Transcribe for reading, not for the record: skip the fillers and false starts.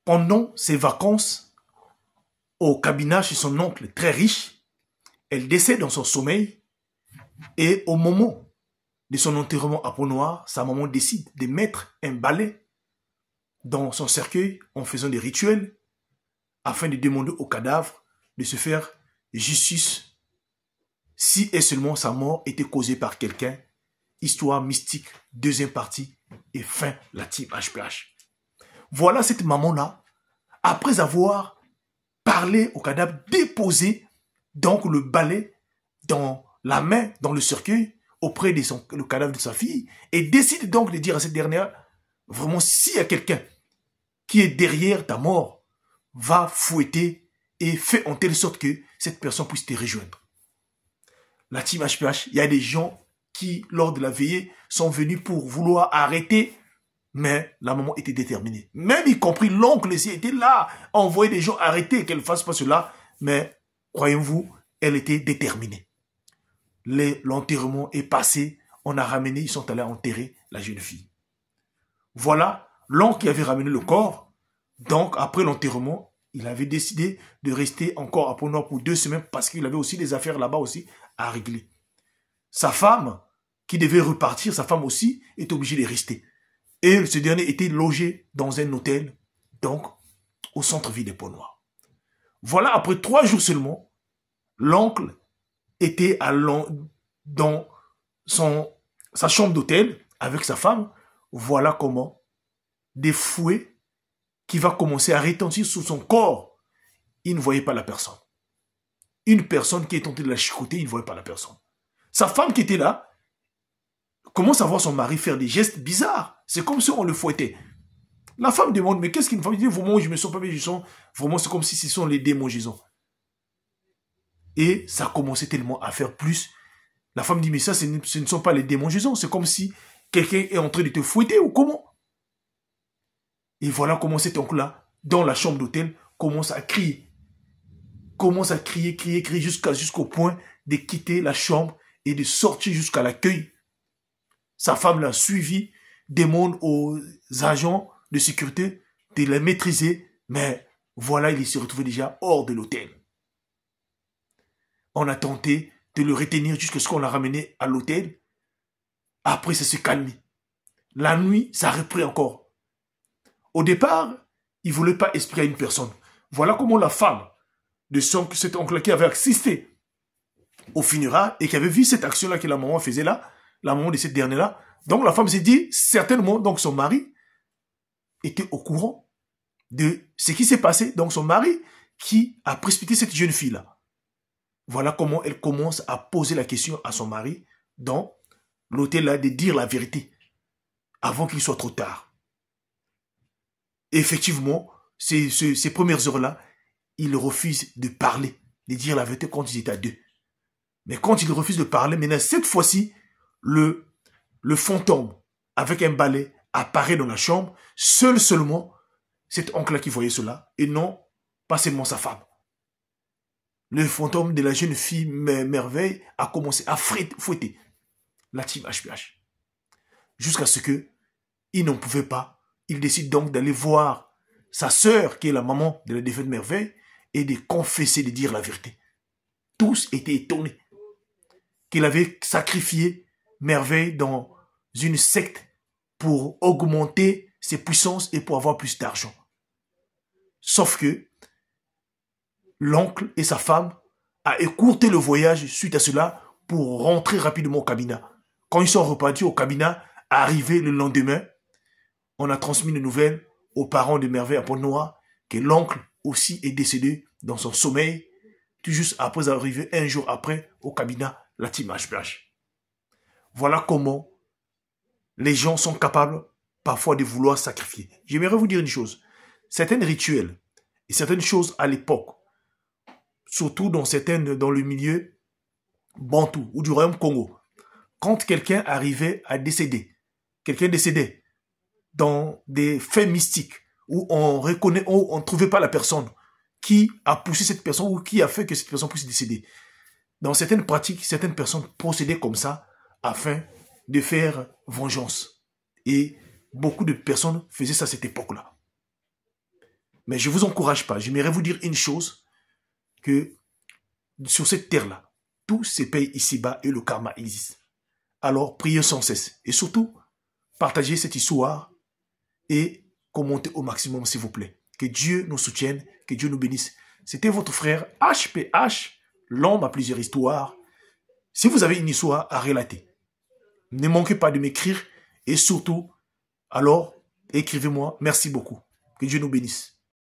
Pendant ses vacances au cabinet chez son oncle très riche, elle décède dans son sommeil et au moment de son enterrement à Peau-Noire, sa maman décide de mettre un balai dans son cercueil en faisant des rituels afin de demander au cadavre de se faire justice si et seulement sa mort était causée par quelqu'un. Histoire mystique, deuxième partie et fin la team HPH. Voilà cette maman-là, après avoir parlé au cadavre, déposé donc le balai dans la main, dans le cercueil, auprès de le cadavre de sa fille, et décide donc de dire à cette dernière, vraiment, s'il y a quelqu'un qui est derrière ta mort, va fouetter et fait en telle sorte que cette personne puisse te rejoindre. La team HPH, il y a des gens qui, lors de la veillée, sont venus pour vouloir arrêter, mais la maman était déterminée. Même y compris l'oncle ici était là, envoyer des gens arrêter, qu'elle fasse pas cela, mais croyez-vous, elle était déterminée. L'enterrement est passé, on a ramené, ils sont allés enterrer la jeune fille. Voilà, l'oncle qui avait ramené le corps, donc après l'enterrement, il avait décidé de rester encore à Peau-Noire pour 2 semaines parce qu'il avait aussi des affaires là-bas aussi à régler. Sa femme, qui devait repartir, sa femme aussi, est obligée de rester. Et ce dernier était logé dans un hôtel, donc au centre-ville de Peau-Noire. Voilà, après 3 jours seulement, l'oncle était dans sa chambre d'hôtel avec sa femme. Voilà comment des fouets qui va commencer à retentir sur son corps. Il ne voyait pas la personne. Une personne qui est tentée de la chicoter, il ne voyait pas la personne. Sa femme qui était là commence à voir son mari faire des gestes bizarres. C'est comme si on le fouettait. La femme demande, mais qu'est-ce qu'il me fait? Il dit, vraiment, je me sens pas bien, vraiment, c'est comme si ce sont les démons, Jésus. Et ça commençait tellement à faire plus. La femme dit, mais ça, ce ne sont pas les démons, Jésus. C'est comme si quelqu'un est en train de te fouetter ou comment? Et voilà comment cet oncle-là, dans la chambre d'hôtel, commence à crier. Commence à crier, crier jusqu'au point de quitter la chambre et de sortir jusqu'à l'accueil. Sa femme l'a suivi, demande aux agents de sécurité de la maîtriser, mais voilà, il s'est retrouvé déjà hors de l'hôtel. On a tenté de le retenir jusqu'à ce qu'on l'a ramené à l'hôtel. Après, ça s'est calmé. La nuit, ça a repris encore. Au départ, il ne voulait pas expliquer à une personne. Voilà comment la femme de cet oncle qui avait assisté au funérailles et qui avait vu cette action-là que la maman faisait là, la maman de cette dernière-là. Donc la femme s'est dit, certainement, donc son mari était au courant de ce qui s'est passé. Donc son mari qui a précipité cette jeune fille-là. Voilà comment elle commence à poser la question à son mari dans l'hôtel-là de dire la vérité avant qu'il soit trop tard. Et effectivement, ces premières heures-là, il refuse de parler, de dire la vérité quand ils étaient à 2. Mais quand il refuse de parler, maintenant, cette fois-ci, le fantôme, avec un balai, apparaît dans la chambre, seulement, cet oncle-là qui voyait cela, et non, pas seulement sa femme. Le fantôme de la jeune fille merveille a commencé à fouetter la team HPH. Jusqu'à ce que il n'en pouvait pas. Il décide donc d'aller voir sa sœur, qui est la maman de la défunte merveille, et de confesser, de dire la vérité. Tous étaient étonnés qu'il avait sacrifié merveille dans une secte pour augmenter ses puissances et pour avoir plus d'argent. Sauf que l'oncle et sa femme ont écourté le voyage suite à cela pour rentrer rapidement au cabinet. Quand ils sont repartis au cabinet, arrivé le lendemain, on a transmis une nouvelle aux parents de Merveille à Peau-Noire que l'oncle aussi est décédé dans son sommeil, tout juste après arriver un jour après au cabinet la team HPH. Voilà comment les gens sont capables parfois de vouloir sacrifier. J'aimerais vous dire une chose. Certains rituels et certaines choses à l'époque, surtout dans le milieu bantou ou du royaume Congo, quand quelqu'un arrivait à décéder, quelqu'un décédait dans des faits mystiques où on reconnaît, où on ne trouvait pas la personne qui a poussé cette personne ou qui a fait que cette personne puisse décéder. Dans certaines pratiques, certaines personnes procédaient comme ça afin de faire vengeance. Et beaucoup de personnes faisaient ça à cette époque-là. Mais je ne vous encourage pas. J'aimerais vous dire une chose, que sur cette terre-là, tout se paye ici-bas et le karma existe. Alors, priez sans cesse. Et surtout, partagez cette histoire et commentez au maximum, s'il vous plaît. Que Dieu nous soutienne, que Dieu nous bénisse. C'était votre frère HPH, l'homme à plusieurs histoires. Si vous avez une histoire à relater, ne manquez pas de m'écrire et surtout, alors, écrivez-moi. Merci beaucoup. Que Dieu nous bénisse.